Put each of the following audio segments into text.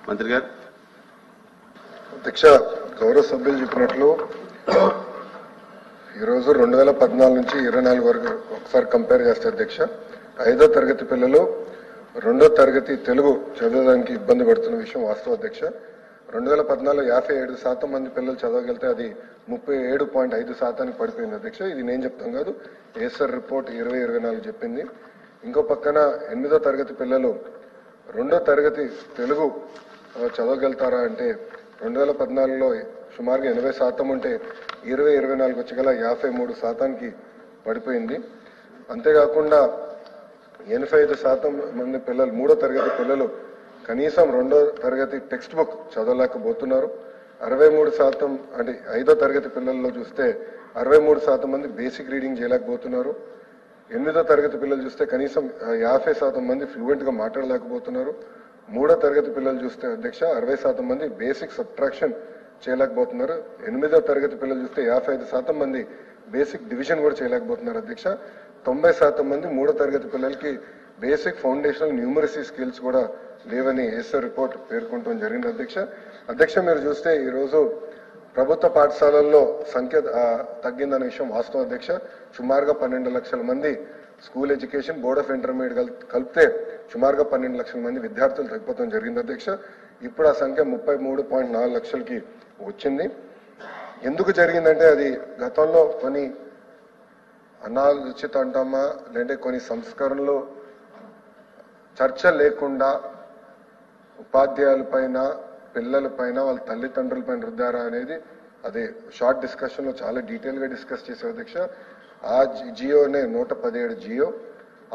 మంత్రి గారు. అధ్యక్ష, గౌరవ సభ్యులు చెప్పినట్లు ఈరోజు 2014 నుంచి 24 వరకు ఒకసారి కంపేర్ చేస్తే అధ్యక్ష, 5వ తరగతి పిల్లలు 2వ తరగతి తెలుగు చదవడానికి ఇబ్బంది పడుతున్న విషయం వాస్తవం అధ్యక్ష. 2014 57% మంది పిల్లలు చదవగలిగితే అది 37.5% పడిపోయింది అధ్యక్ష. ఇది నేను చెప్తాను కాదు, ఏసర్ రిపోర్ట్ 2024 చెప్పింది. ఇంకో పక్కన 8వ తరగతి పిల్లలు 2వ తరగతి తెలుగు చదవగలుగుతారా అంటే 2014లో సుమారుగా 80% ఉంటే 2024 వచ్చగల 53%కి పడిపోయింది. అంతేకాకుండా 85% మంది పిల్లలు 3వ తరగతి పిల్లలు కనీసం 2వ తరగతి టెక్స్ట్ బుక్ చదవలేకపోతున్నారు. 63% అంటే 5వ తరగతి పిల్లల్లో చూస్తే 63% మంది బేసిక్ రీడింగ్ చేయలేకపోతున్నారు. 8వ తరగతి పిల్లలు చూస్తే కనీసం 50% మంది ఫ్లూయెంట్ గా మాట్లాడలేకపోతున్నారు. 3వ తరగతి పిల్లలు చూస్తే అధ్యక్ష 60% మంది బేసిక్ సబ్ట్రాక్షన్ చేయలేకపోతున్నారు. 8వ తరగతి పిల్లలు చూస్తే 55% మంది బేసిక్ డివిజన్ కూడా చేయలేకపోతున్నారు అధ్యక్ష. 90% మంది 3వ తరగతి పిల్లలకి బేసిక్ ఫౌండేషనల్ న్యూమరసీ స్కిల్స్ కూడా లేవని ఏసర్ రిపోర్ట్ పేర్కొనడం జరిగింది అధ్యక్ష. అధ్యక్ష, మీరు చూస్తే ఈరోజు ప్రభుత్వ పాఠశాలల్లో సంఖ్య తగ్గిందనే విషయం వాస్తవం అధ్యక్ష. సుమారుగా 12 లక్షల మంది school education, board of intermediate కలిపితే సుమారుగా 12 లక్షల మంది విద్యార్థులు తగ్గిపోవడం జరిగింది అధ్యక్ష. ఇప్పుడు ఆ సంఖ్య 33.4 లక్షలకి వచ్చింది. ఎందుకు జరిగిందంటే అది గతంలో కొన్ని అనాలోచిత అంటామా లేదంటే కొన్ని సంస్కరణలు చర్చ లేకుండా ఉపాధ్యాయుల పైన, పిల్లల పైన, వాళ్ళ తల్లిదండ్రుల పైన రుద్దారా అనేది అది షార్ట్ డిస్కషన్ లో చాలా డీటెయిల్ గా డిస్కస్ చేసే అధ్యక్ష. ఆ జియోనే 117 జియో,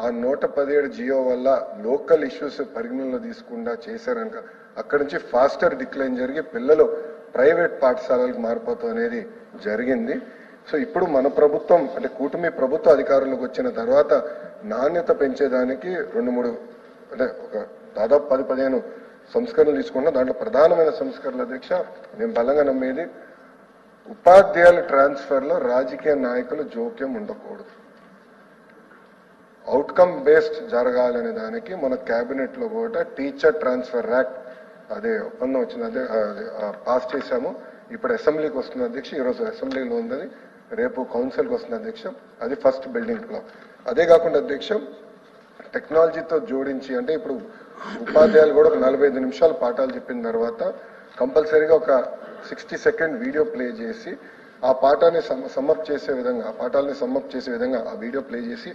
ఆ 117 జియో వల్ల లోకల్ ఇష్యూస్ పరిగణనలో తీసుకుండా చేశారనక అక్కడి నుంచి ఫాస్టర్ డిక్లైన్ జరిగి పిల్లలు ప్రైవేట్ పాఠశాలలకు మారిపోతాం అనేది జరిగింది. సో ఇప్పుడు మన ప్రభుత్వం అంటే కూటమి ప్రభుత్వ అధికారంలోకి వచ్చిన తర్వాత నాణ్యత పెంచేదానికి 2-3 అంటే ఒక దాదాపు 10-15 సంస్కరణలు తీసుకున్నా. దాంట్లో ప్రధానమైన సంస్కరణలు అధ్యక్ష నేను బలంగా నమ్మేది ఉపాధ్యాయుల ట్రాన్స్ఫర్ లో రాజకీయ నాయకులు జోక్యం ఉండకూడదు, అవుట్కమ్ బేస్డ్ జరగాలనే దానికి మన కేబినెట్ లో కూడా టీచర్ ట్రాన్స్ఫర్ యాక్ట్ అదే ఒప్పందం వచ్చింది, అదే పాస్ చేశాము. ఇప్పుడు అసెంబ్లీకి వస్తుంది అధ్యక్ష. ఈరోజు అసెంబ్లీలో ఉంది, రేపు కౌన్సిల్కి వస్తుంది అధ్యక్ష. అది ఫస్ట్ బిల్డింగ్ బ్లాక్. అదే కాకుండా అధ్యక్ష టెక్నాలజీతో జోడించి అంటే ఇప్పుడు ఉపాధ్యాయులు కూడా ఒక 45 నిమిషాలు పాఠాలు చెప్పిన తర్వాత కంపల్సరీగా ఒక 60 సెకండ్ వీడియో ప్లే చేసి ఆ పాఠాన్ని సమ్మప్ చేసే విధంగా, ఆ పాఠాలని సమ్మప్ చేసే విధంగా ఆ వీడియో ప్లే చేసి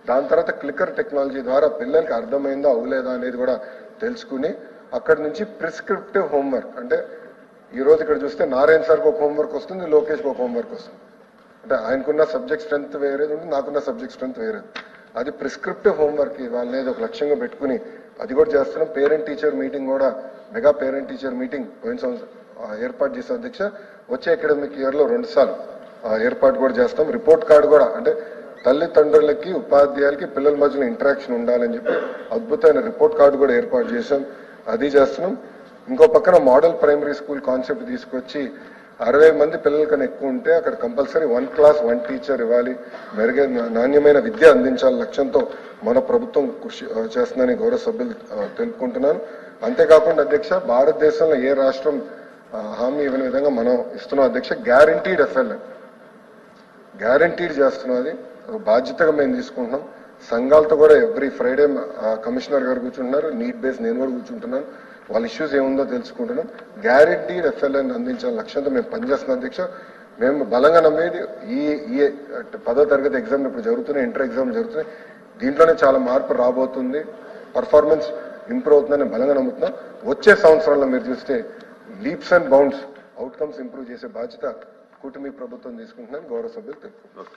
దాని తర్వాత క్లిక్కర్ టెక్నాలజీ ద్వారా పిల్లలకి అర్థమైందా అవులేదా అనేది కూడా తెలుసుకుని అక్కడి నుంచి ప్రిస్క్రిప్టివ్ హోంవర్క్ అంటే ఈ రోజు ఇక్కడ చూస్తే నారాయణ సార్కి ఒక హోంవర్క్ వస్తుంది, లోకేష్కి ఒక హోంవర్క్ వస్తుంది. అంటే ఆయనకున్న సబ్జెక్ట్ స్ట్రెంత్ వేరేది ఉంటుంది, నాకున్న సబ్జెక్ట్ స్ట్రెంత్ వేరేది. అది ప్రిస్క్రిప్టివ్ హోంవర్క్ వాళ్ళనేది ఒక లక్ష్యంగా పెట్టుకుని అది కూడా చేస్తున్నాం. పేరెంట్ టీచర్ మీటింగ్ కూడా మెగా పేరెంట్ టీచర్ మీటింగ్ పోయిన సంవత్సరం ఏర్పాటు చేసే అధ్యక్ష. వచ్చే అకాడమిక్ ఇయర్ లో 2 సార్లు ఏర్పాటు కూడా చేస్తాం. రిపోర్ట్ కార్డు కూడా అంటే తల్లిదండ్రులకి, ఉపాధ్యాయులకి, పిల్లల మధ్యలో ఇంటరాక్షన్ ఉండాలని చెప్పి అద్భుతమైన రిపోర్ట్ కార్డు కూడా ఏర్పాటు చేశాం, అది చేస్తున్నాం. ఇంకో పక్కన మోడల్ ప్రైమరీ స్కూల్ కాన్సెప్ట్ తీసుకొచ్చి 60 మంది పిల్లల కన్నా ఎక్కువ ఉంటే అక్కడ కంపల్సరీ 1 క్లాస్ 1 టీచర్ ఇవ్వాలి, మెరుగైన నాణ్యమైన విద్య అందించాలి లక్ష్యంతో మన ప్రభుత్వం కృషి చేస్తుందని గౌరవ సభ్యులు తెలుపుకుంటున్నాను. అంతేకాకుండా అధ్యక్ష భారతదేశంలో ఏ రాష్ట్రం హామీ ఇవ్వని విధంగా మనం ఇస్తున్నాం అధ్యక్ష. గ్యారంటీడ్ ఎఫ్ఎల్ గ్యారంటీడ్ చేస్తున్నాం, అది బాధ్యతగా మేము తీసుకుంటున్నాం. సంఘాలతో కూడా ఎవ్రీ ఫ్రైడే కమిషనర్ గారు కూర్చుంటున్నారు, నీట్ బేస్ నేను కూడా కూర్చుంటున్నాను, వాళ్ళ ఇష్యూస్ ఏముందో తెలుసుకుంటున్నాం. గ్యారంటీడ్ ఎఫ్ఎల్ఎన్ అందించాలని లక్ష్యంతో మేము పనిచేస్తున్నాం అధ్యక్ష. మేము బలంగా నమ్మేది ఈ 10వ తరగతి ఎగ్జామ్ ఇప్పుడు జరుగుతున్నాయి, ఇంటర్ ఎగ్జామ్ జరుగుతున్నాయి, దీంట్లోనే చాలా మార్పు రాబోతుంది, పర్ఫార్మెన్స్ ఇంప్రూవ్ అవుతుందని బలంగా నమ్ముతున్నాం. వచ్చే సంవత్సరంలో మీరు చూస్తే leaps and bounds outcomes improve చేసే బాధ్యత కూటమి ప్రభుత్వం తీసుకుంటున్నాను గౌరవ సభ్యులు తెలుపుకుంటున్నారు.